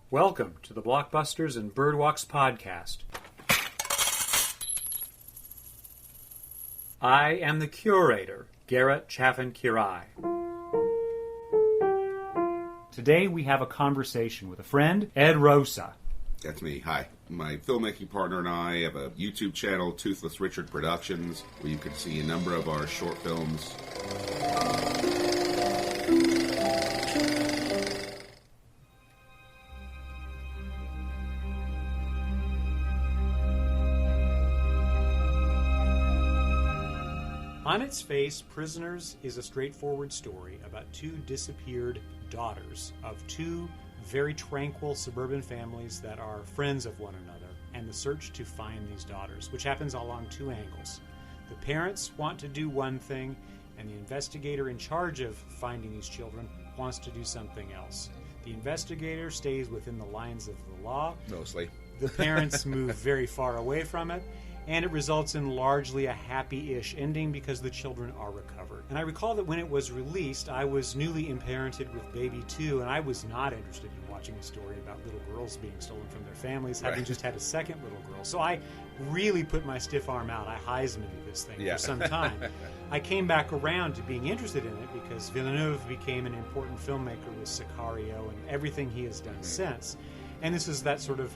Welcome to the Blockbusters and Birdwalks podcast. I am the curator, Garrett Chaffin-Quiray. Today we have a conversation with a friend, Ed Rosa. That's me. Hi. My filmmaking partner and I have a YouTube channel, Toothless Richard Productions, where you can see a number of our short films. On its face, Prisoners is a straightforward story about two disappeared daughters of two very tranquil suburban families that are friends of one another, and the search to find these daughters, which happens along two angles. The parents want to do one thing, and the investigator in charge of finding these children wants to do something else. The investigator stays within the lines of the law. Mostly. The parents move very far away from it, and it results in largely a happy-ish ending because the children are recovered. And I recall that when it was released, I was newly imparented with baby 2, and I was not interested in watching a story about little girls being stolen from their families, having just had a second little girl. So I really put my stiff arm out. I Heismaned this thing for some time. I came back around to being interested in it because Villeneuve became an important filmmaker with Sicario and everything he has done since. And this is that sort of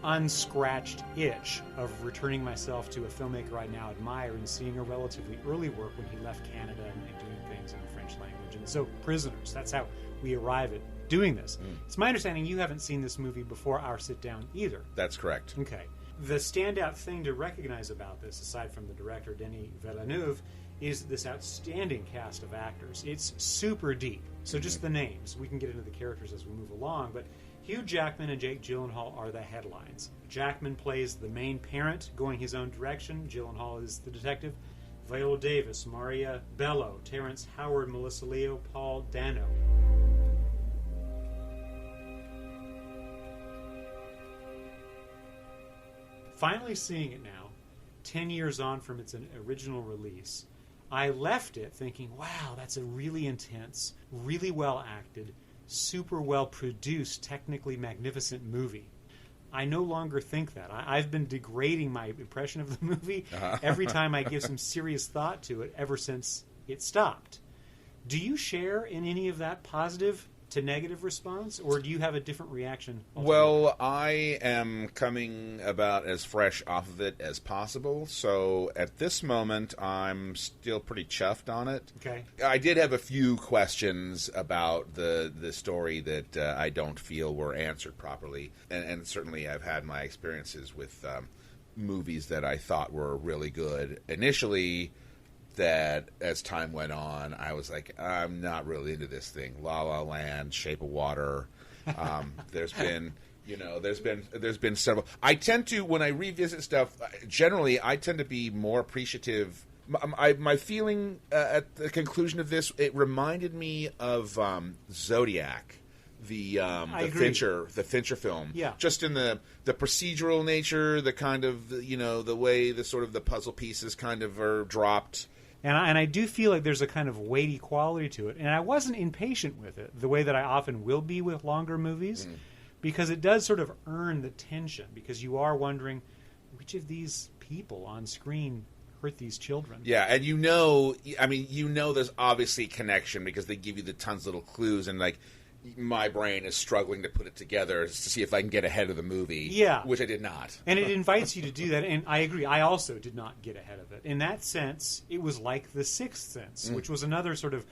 unscratched itch of returning myself to a filmmaker I now admire and seeing a relatively early work when he left Canada and doing things in the French language. And so, Prisoners, that's how we arrive at doing this. It's my understanding you haven't seen this movie before our sit-down either. That's correct. Okay. The standout thing to recognize about this, aside from the director, Denis Villeneuve, is this outstanding cast of actors. It's super deep. So just the names. We can get into the characters as we move along, but Hugh Jackman and Jake Gyllenhaal are the headlines. Jackman plays the main parent, going his own direction. Gyllenhaal is the detective. Viola Davis, Maria Bello, Terrence Howard, Melissa Leo, Paul Dano. Finally seeing it now, 10 years on from its original release, I left it thinking, wow, that's a really intense, really well acted, super well produced, technically magnificent movie. I no longer think that. I've been degrading my impression of the movie every time I give some serious thought to it ever since it stopped. Do you share in any of that positive to negative response, or do you have a different reaction altogether? Well, I am coming about as fresh off of it as possible, so at this moment, I'm still pretty chuffed on it. Okay. I did have a few questions about the story that I don't feel were answered properly, and certainly I've had my experiences with movies that I thought were really good initially, that as time went on, I was like, I'm not really into this thing. La La Land, Shape of Water. There's been several. I tend to, when I revisit stuff, generally I tend to be more appreciative. My feeling at the conclusion of this, it reminded me of Zodiac. The Fincher film. Yeah. Just in the procedural nature, the kind of, the way the sort of the puzzle pieces kind of are dropped. And I do feel like there's a kind of weighty quality to it. And I wasn't impatient with it, the way that I often will be with longer movies, because it does sort of earn the tension, because you are wondering, which of these people on screen hurt these children? Yeah, and there's obviously connection, because they give you the tons of little clues, and like, my brain is struggling to put it together to see if I can get ahead of the movie. Yeah. Which I did not. And it invites you to do that, and I agree. I also did not get ahead of it. In that sense, it was like The Sixth Sense, which was another sort of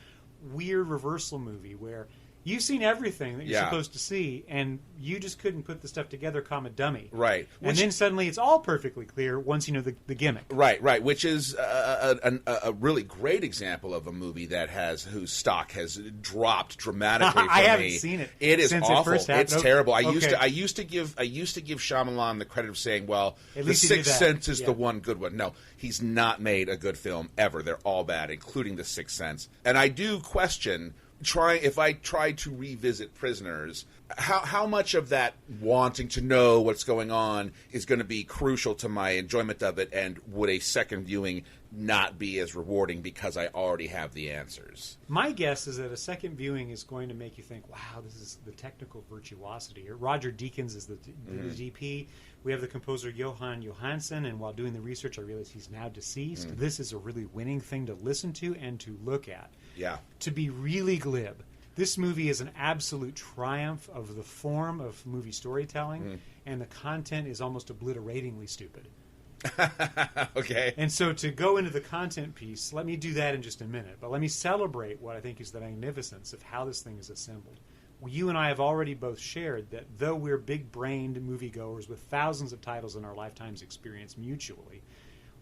weird reversal movie where you've seen everything that you're supposed to see, and you just couldn't put the stuff together, dummy. Right. And then suddenly it's all perfectly clear once you know the gimmick. Right. Which is a really great example of a movie that whose stock has dropped dramatically. I haven't seen it. It is since awful. It first happened. It's terrible. I used to give Shyamalan the credit of saying, well, The Sixth Sense is the one good one. No, he's not made a good film ever. They're all bad, including The Sixth Sense. And I do question if I try to revisit Prisoners, how much of that wanting to know what's going on is going to be crucial to my enjoyment of it, and would a second viewing not be as rewarding because I already have the answers? My guess is that a second viewing is going to make you think, wow, this is the technical virtuosity here. Roger Deakins is the DP. We have the composer Johan Johansson, and while doing the research, I realized he's now deceased. This is a really winning thing to listen to and to look at. Yeah. To be really glib, this movie is an absolute triumph of the form of movie storytelling, and the content is almost obliteratingly stupid. Okay. And so to go into the content piece, let me do that in just a minute. But let me celebrate what I think is the magnificence of how this thing is assembled. You and I have already both shared that though we're big-brained moviegoers with thousands of titles in our lifetime's experience mutually,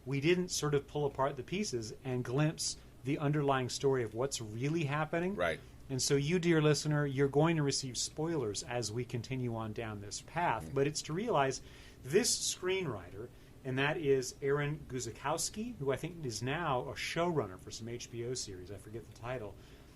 we didn't sort of pull apart the pieces and glimpse the underlying story of what's really happening. Right. And so you, dear listener, you're going to receive spoilers as we continue on down this path. But it's to realize this screenwriter, and that is Aaron Guzikowski, who I think is now a showrunner for some HBO series. I forget the title.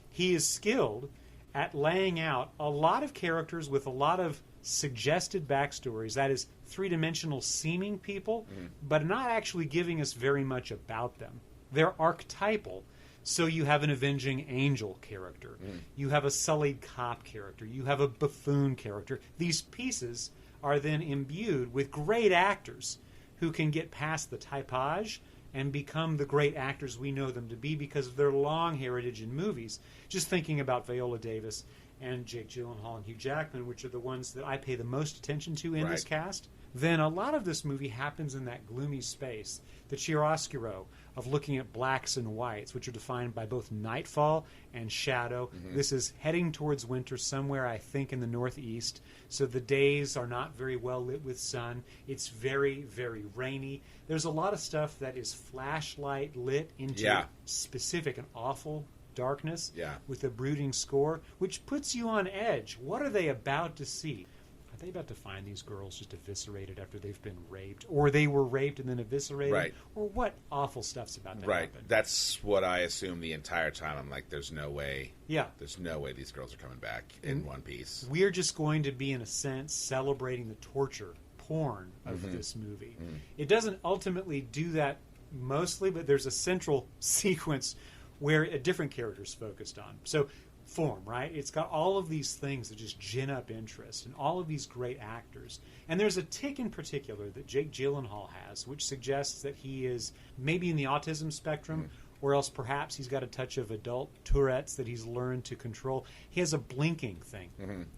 He is skilled at laying out a lot of characters with a lot of suggested backstories, that is, three-dimensional seeming people, but not actually giving us very much about them. They're archetypal. So you have an avenging angel character. You have a sullied cop character. You have a buffoon character. These pieces are then imbued with great actors who can get past the typage and become the great actors we know them to be because of their long heritage in movies. Just thinking about Viola Davis and Jake Gyllenhaal and Hugh Jackman, which are the ones that I pay the most attention to in this cast, then a lot of this movie happens in that gloomy space, the chiaroscuro of looking at blacks and whites, which are defined by both nightfall and shadow. This is heading towards winter somewhere, I think, in the northeast, so the days are not very well lit with sun. It's very, very rainy. There's a lot of stuff that is flashlight lit into specific and awful darkness with a brooding score, which puts you on edge. What are they about to see? Are they about to find these girls just eviscerated after they've been raped? Or they were raped and then eviscerated? Right. Or what awful stuff's about to Right. happen? That's what I assume the entire time. I'm like, there's no way. Yeah. There's no way these girls are coming back in one piece. We're just going to be, in a sense, celebrating the torture porn of this movie. It doesn't ultimately do that mostly, but there's a central sequence where a different character is focused on. So, form, right? It's got all of these things that just gin up interest and all of these great actors. And there's a tick in particular that Jake Gyllenhaal has, which suggests that he is maybe in the autism spectrum, or else perhaps he's got a touch of adult Tourette's that he's learned to control. He has a blinking thing.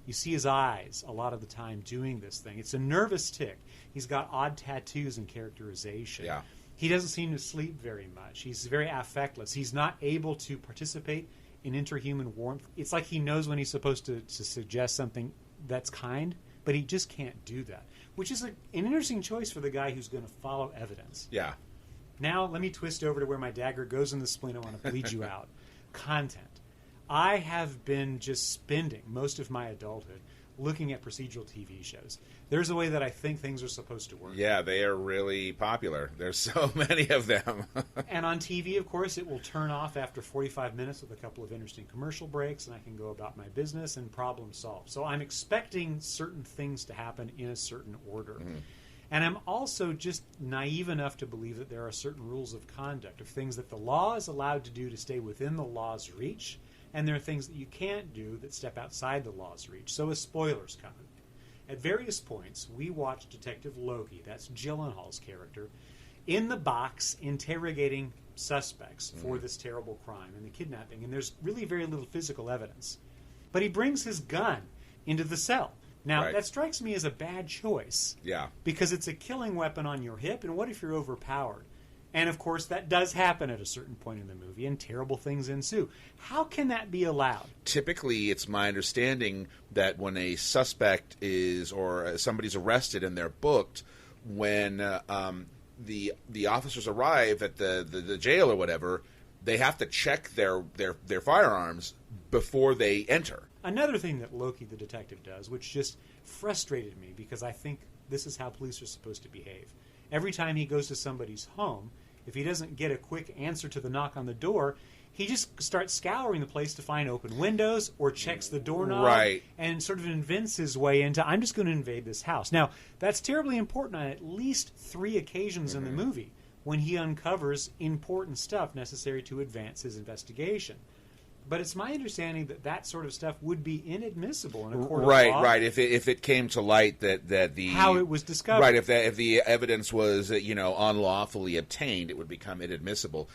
You see his eyes a lot of the time doing this thing. It's a nervous tick. He's got odd tattoos and characterization. Yeah. He doesn't seem to sleep very much. He's very affectless. He's not able to participate in interhuman warmth. It's like he knows when he's supposed to suggest something that's kind, but he just can't do that, which is an interesting choice for the guy who's going to follow evidence. Yeah. Now, let me twist over to where my dagger goes in the spleen. I want to bleed you out. Content. I have been just spending most of my adulthood looking at procedural TV shows. There's a way that I think things are supposed to work. Yeah, they are really popular. There's so many of them. And on TV, of course, it will turn off after 45 minutes with a couple of interesting commercial breaks, and I can go about my business and problem solve. So I'm expecting certain things to happen in a certain order. And I'm also just naive enough to believe that there are certain rules of conduct, of things that the law is allowed to do to stay within the law's reach, and there are things that you can't do that step outside the law's reach. So a spoiler's coming. At various points, we watch Detective Loki, that's Gyllenhaal's character, in the box interrogating suspects for this terrible crime and the kidnapping, and there's really very little physical evidence. But he brings his gun into the cell. Now, that strikes me as a bad choice. Yeah. Because it's a killing weapon on your hip, and what if you're overpowered? And, of course, that does happen at a certain point in the movie, and terrible things ensue. How can that be allowed? Typically, it's my understanding that when a suspect is, or somebody's arrested and they're booked, when the officers arrive at the jail or whatever, they have to check their firearms before they enter. Another thing that Loki the detective does, which just frustrated me because I think this is how police are supposed to behave. Every time he goes to somebody's home, if he doesn't get a quick answer to the knock on the door, he just starts scouring the place to find open windows or checks the doorknob Right. and sort of invents his way into, I'm just going to invade this house. Now, that's terribly important on at least 3 occasions in the movie when he uncovers important stuff necessary to advance his investigation. But it's my understanding that that sort of stuff would be inadmissible in a court of law. Right. If it came to light that the How it was discovered. Right. If the evidence was unlawfully obtained, it would become inadmissible.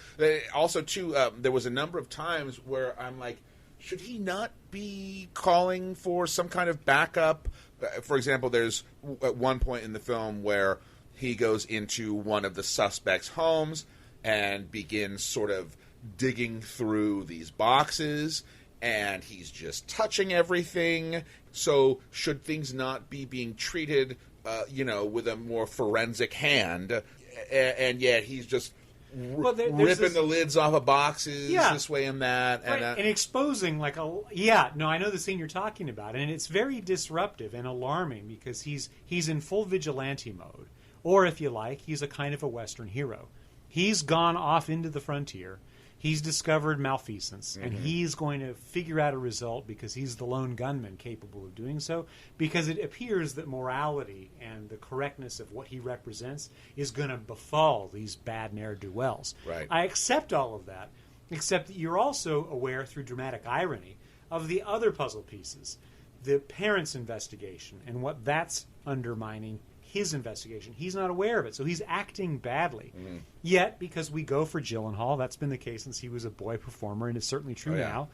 Also, too, there was a number of times where I'm like, should he not be calling for some kind of backup? For example, there's at one point in the film where he goes into one of the suspects' homes and begins sort of digging through these boxes, and he's just touching everything. So should things not be being treated, with a more forensic hand? And yet he's just ripping the lids off of boxes this way and that. Right. And exposing I know the scene you're talking about, and it's very disruptive and alarming because he's in full vigilante mode, or if you like, he's a kind of a Western hero. He's gone off into the frontier. He's discovered malfeasance, and he's going to figure out a result because he's the lone gunman capable of doing so, because it appears that morality and the correctness of what he represents is going to befall these bad ne'er-do-wells. Right. I accept all of that, except that you're also aware through dramatic irony of the other puzzle pieces, the parents' investigation and what that's undermining his investigation. He's not aware of it, so he's acting badly. Yet, because we go for Gyllenhaal, that's been the case since he was a boy performer, and it's certainly true now,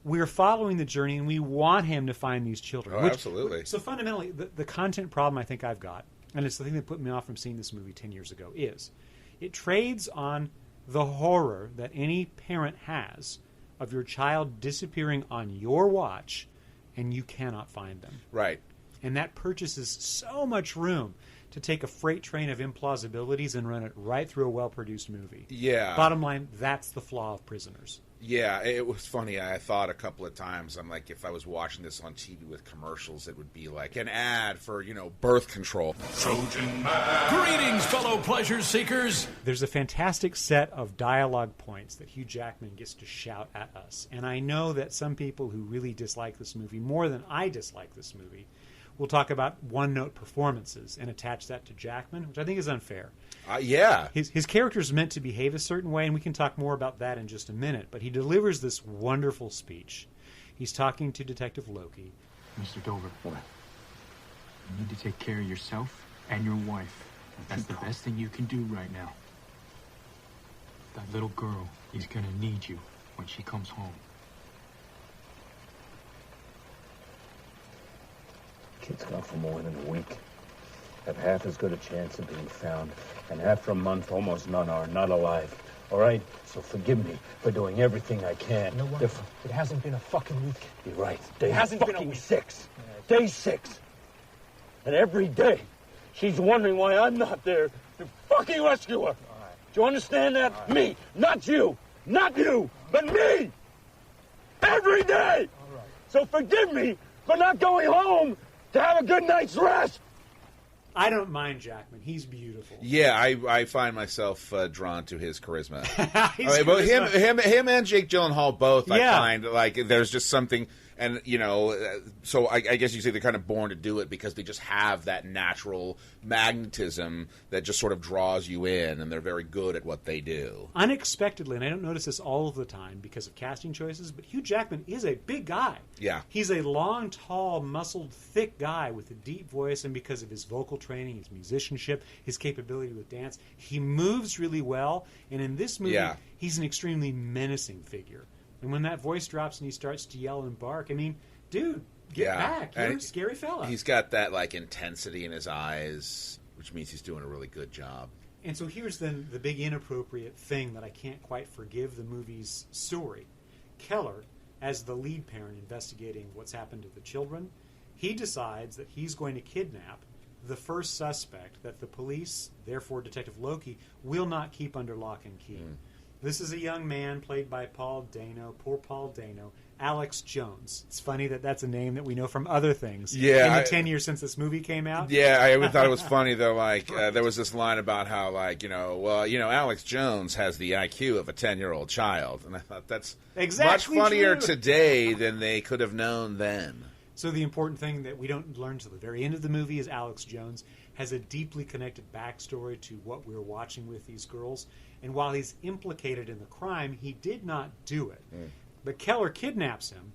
we're following the journey, and we want him to find these children. Absolutely. So fundamentally, the content problem I think I've got, and it's the thing that put me off from seeing this movie 10 years ago, is it trades on the horror that any parent has of your child disappearing on your watch, and you cannot find them. Right. And that purchases so much room to take a freight train of implausibilities and run it right through a well-produced movie. Yeah. Bottom line, that's the flaw of Prisoners. Yeah, it was funny. I thought a couple of times, I'm like, if I was watching this on TV with commercials, it would be like an ad for, birth control. Trojan man. Greetings, fellow pleasure seekers. There's a fantastic set of dialogue points that Hugh Jackman gets to shout at us. And I know that some people who really dislike this movie more than I dislike this movie will talk about one-note performances and attach that to Jackman, which I think is unfair. Yeah. His character is meant to behave a certain way, and we can talk more about that in just a minute, but he delivers this wonderful speech. He's talking to Detective Loki. Mr. Dover, what? You need to take care of yourself and your wife. That's the best thing you can do right now. That little girl is going to need you when she comes home. Kid's gone for more than a week. Have half as good a chance of being found, and after a month, almost none are not alive. All right? So forgive me for doing everything I can. You know what? It hasn't been a fucking week. You're right. Day It hasn't been a fucking week. 6. Day 6. And every day, she's wondering why I'm not there to fucking rescue her. Do you understand that? Me, not you. Not you, but me. Every day. So forgive me for not going home to have a good night's rest. I don't mind Jackman. He's beautiful. Yeah, I find myself drawn to his charisma. But charisma. him and Jake Gyllenhaal both, I Yeah. find, like, there's just something, and, so I guess you say they're kind of born to do it because they just have that natural magnetism that just sort of draws you in, and they're very good at what they do. Unexpectedly, and I don't notice this all of the time because of casting choices, but Hugh Jackman is a big guy. Yeah. He's a long, tall, muscled, thick guy with a deep voice, and because of his vocal training, his musicianship, his capability with dance, he moves really well, and in this movie, he's an extremely menacing figure. And when that voice drops and he starts to yell and bark, I mean, dude, get back. You're a scary fella. He's got that, like, intensity in his eyes, which means he's doing a really good job. And so here's then the big inappropriate thing that I can't quite forgive the movie's story. Keller, as the lead parent investigating what's happened to the children, he decides that he's going to kidnap the first suspect that the police, therefore Detective Loki, will not keep under lock and key. This is a young man played by Paul Dano, poor Paul Dano, Alex Jones. It's funny that that's a name that we know from other things. Yeah, in the 10 years since this movie came out. Yeah, I even thought it was funny though. Like there was this line about how, like, Alex Jones has the IQ of a 10-year-old child, and I thought that's exactly much funnier true. Today than they could have known then. So the important thing that we don't learn till the very end of the movie is Alex Jones has a deeply connected backstory to what we're watching with these girls. And while he's implicated in the crime, he did not do it. But Keller kidnaps him,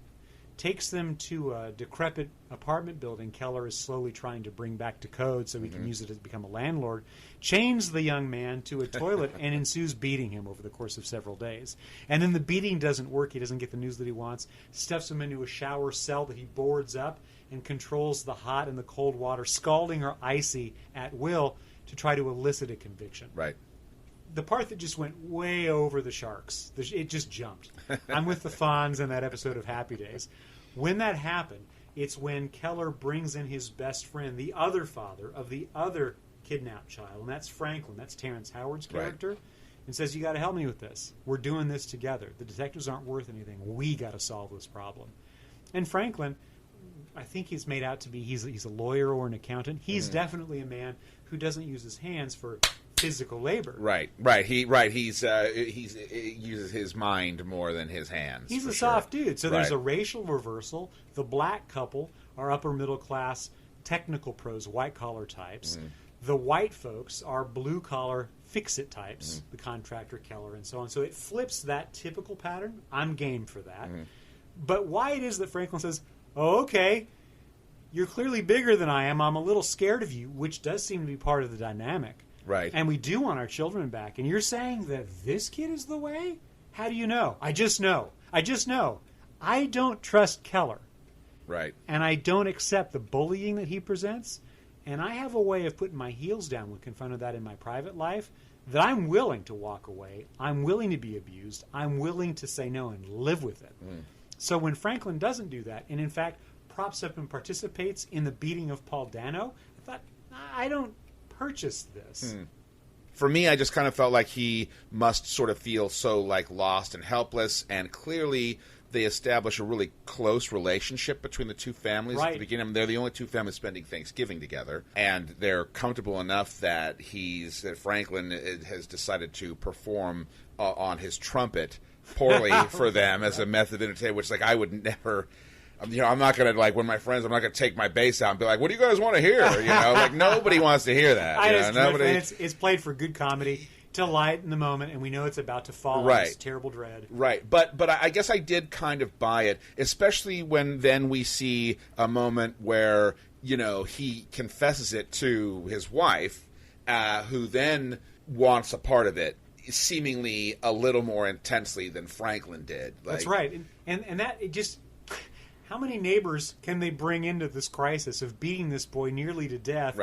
takes them to a decrepit apartment building Keller is slowly trying to bring back to code so he can use it to become a landlord, chains the young man to a toilet and ensues beating him over the course of several days. And then the beating doesn't work. He doesn't get the news that he wants, stuffs him into a shower cell that he boards up and controls the hot and the cold water, scalding or icy at will to try to elicit a conviction. Right. The part that just went way over the sharks, it just jumped. I'm with the Fonz in that episode of Happy Days. When that happened, it's when Keller brings in his best friend, the other father of the other kidnapped child, and that's Franklin. That's Terrence Howard's character. Right. And says, you got to help me with this. We're doing this together. The detectives aren't worth anything. We got to solve this problem. And Franklin, I think he's made out to be, he's a lawyer or an accountant. He's definitely a man who doesn't use his hands for physical labor. Right. He uses his mind more than his hands. He's a soft dude. So there's a racial reversal. The black couple are upper middle class, technical pros, white collar types. The white folks are blue collar, fix it types. The contractor, Keller, and so on. So it flips that typical pattern. I'm game for that. But why it is that Franklin says, "Oh, okay, you're clearly bigger than I am. I'm a little scared of you," which does seem to be part of the dynamic. Right. And we do want our children back. And you're saying that this kid is the way? How do you know? I just know. I don't trust Keller. Right. And I don't accept the bullying that he presents. And I have a way of putting my heels down when confronted that in my private life, that I'm willing to walk away. I'm willing to be abused. I'm willing to say no and live with it. So when Franklin doesn't do that, and in fact props up and participates in the beating of Paul Dano, I thought, I don't purchase this. For me, I just kind of felt like he must sort of feel so like lost and helpless, and clearly they establish a really close relationship between the two families at the beginning. I mean, they're the only two families spending Thanksgiving together, and they're comfortable enough that Franklin has decided to perform on his trumpet poorly for them as a method of entertainment, which, like, I would never. I'm not going to, like, when my friends, I'm not going to take my bass out and be like, what do you guys want to hear? Like, nobody wants to hear that. Nobody. It's played for good comedy to lighten the moment, and we know it's about to fall on this terrible dread. Right. But I guess I did kind of buy it, especially when then we see a moment where, he confesses it to his wife, who then wants a part of it, seemingly a little more intensely than Franklin did. That's right. And that, it just... How many neighbors can they bring into this crisis of beating this boy nearly to death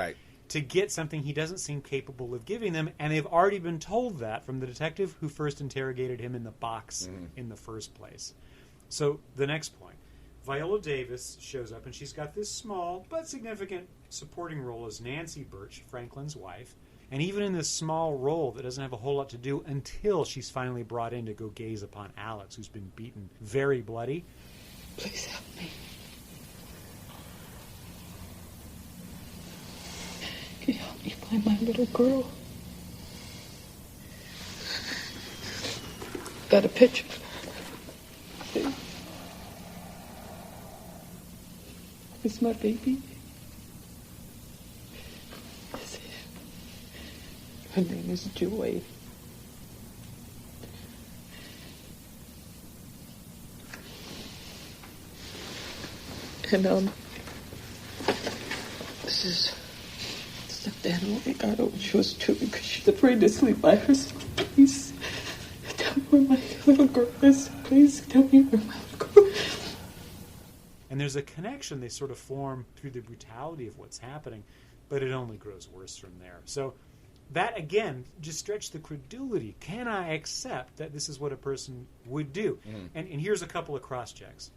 to get something he doesn't seem capable of giving them? And they've already been told that from the detective who first interrogated him in the box in the first place. So the next point. Viola Davis shows up, and she's got this small but significant supporting role as Nancy Birch, Franklin's wife. And even in this small role that doesn't have a whole lot to do until she's finally brought in to go gaze upon Alex, who's been beaten very bloody. Please help me. Can you help me find my little girl? Got a picture. It's my baby. Her name is Joy. And, this is stuff Dad only got her when she was 2 because she's afraid to sleep by herself. Please, tell me where my little girl is. Please, tell me where my little girl is. And there's a connection they sort of form through the brutality of what's happening, but it only grows worse from there. So that, again, just stretched the credulity. Can I accept that this is what a person would do? And here's a couple of cross-checks.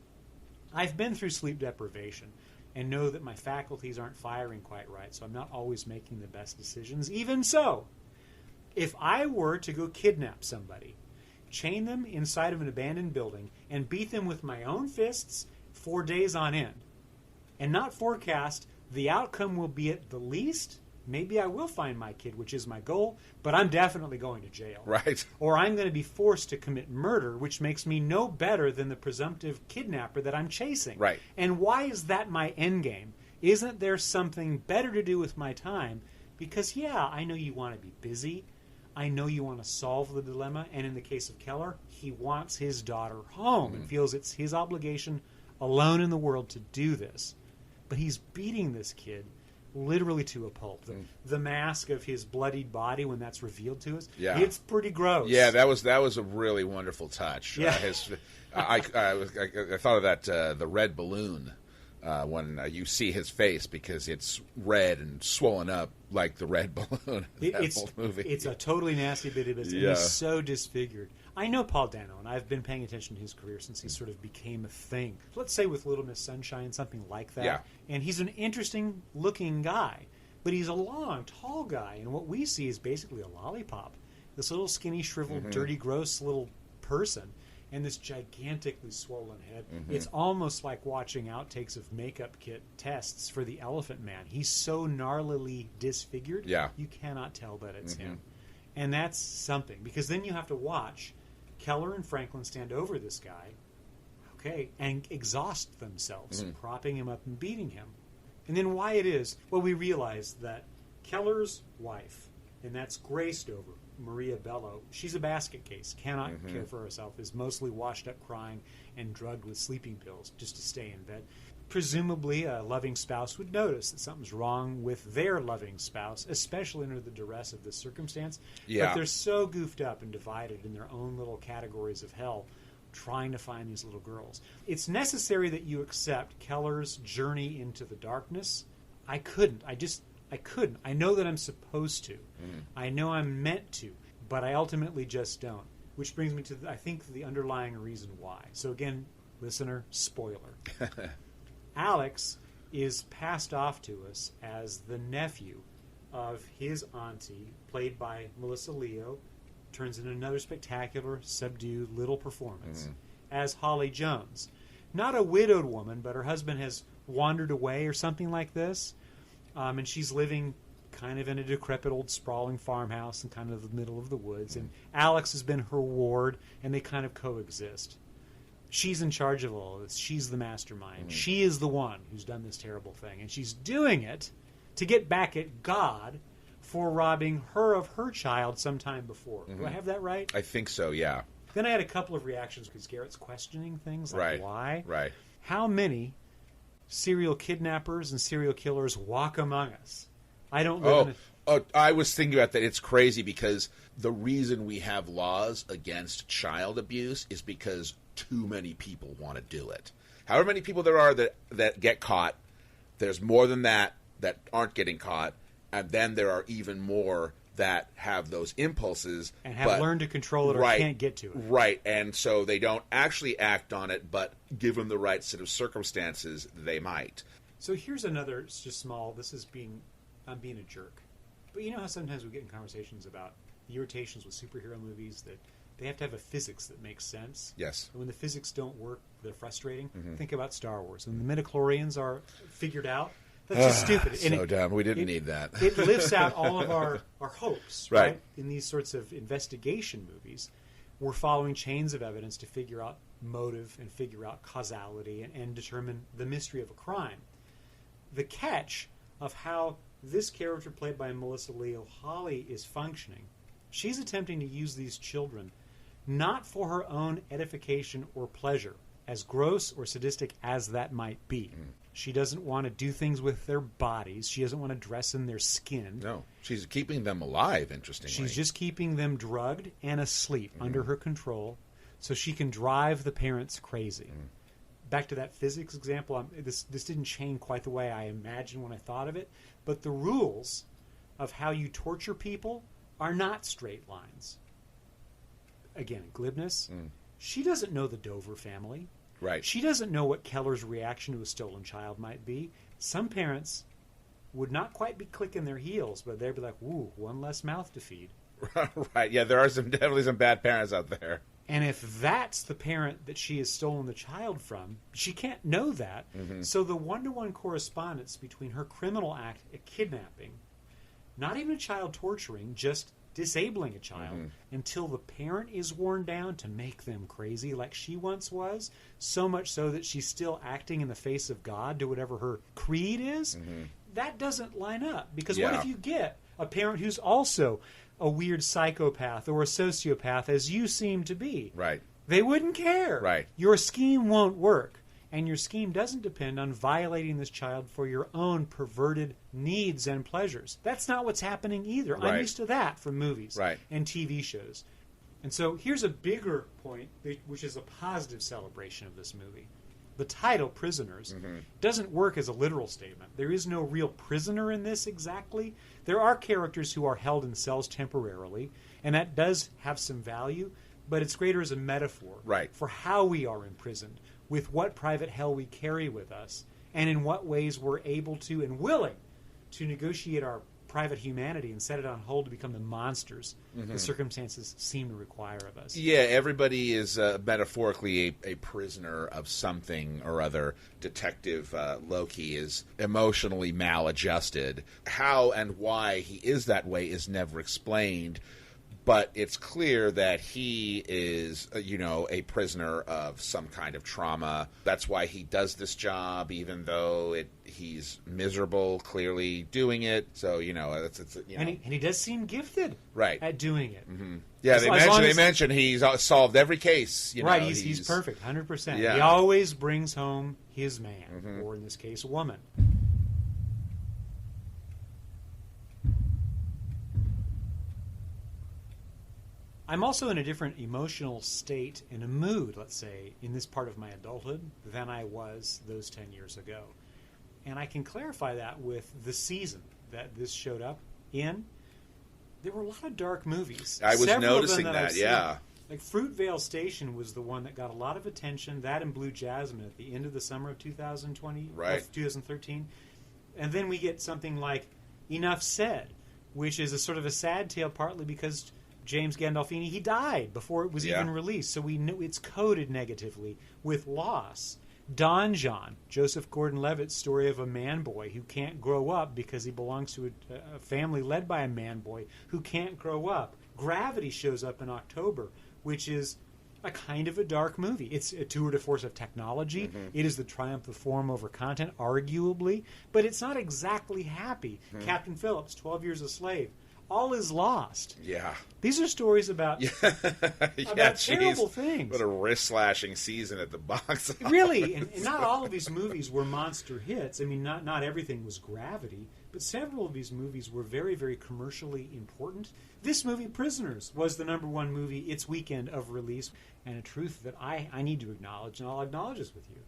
I've been through sleep deprivation and know that my faculties aren't firing quite right, so I'm not always making the best decisions. Even so, if I were to go kidnap somebody chain them inside of an abandoned building, and beat them with my own fists for days on end, and not forecast the outcome will be at the least, maybe I will find my kid, which is my goal, but I'm definitely going to jail. Right. Or I'm going to be forced to commit murder, which makes me no better than the presumptive kidnapper that I'm chasing. Right. And why is that my end game? Isn't there something better to do with my time? Because, yeah, I know you want to be busy. I know you want to solve the dilemma. And in the case of Keller, he wants his daughter home and feels it's his obligation alone in the world to do this. But he's beating this kid literally to a pulp. The mask of his bloodied body, when that's revealed to us, it's pretty gross. Yeah, that was a really wonderful touch. Yeah. I thought of that the red balloon when you see his face, because it's red and swollen up like the red balloon in that whole movie. It's a totally nasty bit of business. Yeah. He's so disfigured. I know Paul Dano, and I've been paying attention to his career since he sort of became a thing. Let's say with Little Miss Sunshine, something like that. Yeah. And he's an interesting-looking guy, but he's a long, tall guy, and what we see is basically a lollipop. This little skinny, shriveled, dirty, gross little person, and this gigantically swollen head. It's almost like watching outtakes of makeup kit tests for the Elephant Man. He's so gnarlily disfigured, you cannot tell that it's him. And that's something, because then you have to watch Keller and Franklin stand over this guy, and exhaust themselves, propping him up and beating him. And then why it is, well, we realize that Keller's wife, and that's graced over, Maria Bello, she's a basket case, cannot care for herself, is mostly washed up crying and drugged with sleeping pills just to stay in bed. Presumably a loving spouse would notice that something's wrong with their loving spouse, especially under the duress of this circumstance. Yeah. But they're so goofed up and divided in their own little categories of hell, trying to find these little girls. It's necessary that you accept Keller's journey into the darkness. I couldn't. I couldn't. I know that I'm supposed to. I know I'm meant to, but I ultimately just don't. Which brings me to, I think, the underlying reason why. So again, listener, spoiler. Alex is passed off to us as the nephew of his auntie, played by Melissa Leo, turns in another spectacular, subdued little performance, as Holly Jones. Not a widowed woman, but her husband has wandered away or something like this, and she's living kind of in a decrepit old sprawling farmhouse in kind of the middle of the woods, and Alex has been her ward, and they kind of coexist. She's in charge of all of this. She's the mastermind. She is the one who's done this terrible thing. And she's doing it to get back at God for robbing her of her child sometime before. Do I have that right? I think so, yeah. Then I had a couple of reactions because Garrett's questioning things like why? Right. How many serial kidnappers and serial killers walk among us? I don't live in I was thinking about that. It's crazy because the reason we have laws against child abuse is because too many people want to do it. However many people there are that get caught, there's more than that aren't getting caught, and then there are even more that have those impulses and have learned to control it or can't get to it. Right, and so they don't actually act on it, but given the right set of circumstances, they might. So here's another just small, I'm being a jerk. But you know how sometimes we get in conversations about the irritations with superhero movies that they have to have a physics that makes sense. Yes. And when the physics don't work, they're frustrating. Think about Star Wars. When the midichlorians are figured out, that's just stupid. So and dumb. We didn't need that. It lifts out all of our hopes, right? In these sorts of investigation movies, we're following chains of evidence to figure out motive and figure out causality and determine the mystery of a crime. The catch of how this character played by Melissa Leo, Holly, is functioning, she's attempting to use these children not for her own edification or pleasure, as gross or sadistic as that might be. She doesn't want to do things with their bodies. She doesn't want to dress in their skin. No, she's keeping them alive, interestingly. She's just keeping them drugged and asleep under her control so she can drive the parents crazy. Back to that physics example, this didn't chain quite the way I imagined when I thought of it, but the rules of how you torture people are not straight lines. Again, glibness. She doesn't know the Dover family. Right. She doesn't know what Keller's reaction to a stolen child might be. Some parents would not quite be clicking their heels, but they'd be like, "Ooh, one less mouth to feed." Right. Yeah, there are definitely some bad parents out there. And if that's the parent that she has stolen the child from, she can't know that. So the one-to-one correspondence between her criminal act, a kidnapping, not even a child torturing, just disabling a child until the parent is worn down to make them crazy like she once was, so much so that she's still acting in the face of God to whatever her creed is, that doesn't line up. Because what if you get a parent who's also a weird psychopath or a sociopath, as you seem to be? Right. They wouldn't care. Right. Your scheme won't work. And your scheme doesn't depend on violating this child for your own perverted needs and pleasures. That's not what's happening either. Right. I'm used to that from movies and TV shows. And so here's a bigger point, which is a positive celebration of this movie. The title, Prisoners, doesn't work as a literal statement. There is no real prisoner in this exactly. There are characters who are held in cells temporarily, and that does have some value, but it's greater as a metaphor for how we are imprisoned, with what private hell we carry with us, and in what ways we're able to and willing to negotiate our private humanity and set it on hold to become the monsters the circumstances seem to require of us. Yeah, everybody is metaphorically a prisoner of something or other. Detective Loki is emotionally maladjusted. How and why he is that way is never explained. But it's clear that he is, a prisoner of some kind of trauma. That's why he does this job, even though he's miserable, clearly doing it. So, And he does seem gifted at doing it. Yeah, they mention he's solved every case. He's perfect, 100%. Yeah. He always brings home his man, or in this case, a woman. I'm also in a different emotional state and a mood, let's say, in this part of my adulthood than I was those 10 years ago. And I can clarify that with the season that this showed up in. There were a lot of dark movies. I was noticing that, yeah. Like Fruitvale Station was the one that got a lot of attention. That and Blue Jasmine at the end of the summer of 2013. And then we get something like Enough Said, which is a sort of a sad tale, partly because James Gandolfini, he died before it was even released, so we knew it's coded negatively with loss. Don John, Joseph Gordon-Levitt's story of a man-boy who can't grow up because he belongs to a family led by a man-boy who can't grow up. Gravity shows up in October, which is a kind of a dark movie. It's a tour de force of technology. It is the triumph of form over content, arguably, but it's not exactly happy. Captain Phillips, 12 Years a Slave. All is lost. Yeah. These are stories about terrible things. What a wrist-slashing season at the box office. Really, and not all of these movies were monster hits. I mean, not everything was Gravity, but several of these movies were very, very commercially important. This movie, Prisoners, was the #1 movie its weekend of release, and a truth that I need to acknowledge, and I'll acknowledge this with you.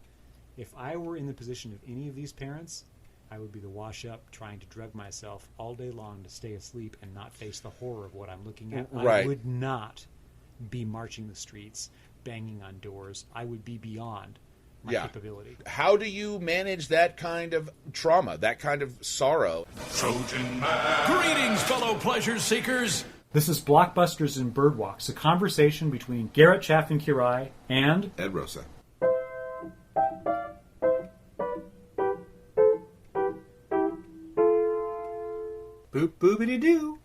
If I were in the position of any of these parents, I would be the wash-up trying to drug myself all day long to stay asleep and not face the horror of what I'm looking at. Right. I would not be marching the streets, banging on doors. I would be beyond my capability. How do you manage that kind of trauma, that kind of sorrow? Trojan Man. Greetings, fellow pleasure seekers. This is Blockbusters and Birdwalks, a conversation between Garrett Chaffin-Quiray and Ed Rosa. Boop boobity doo.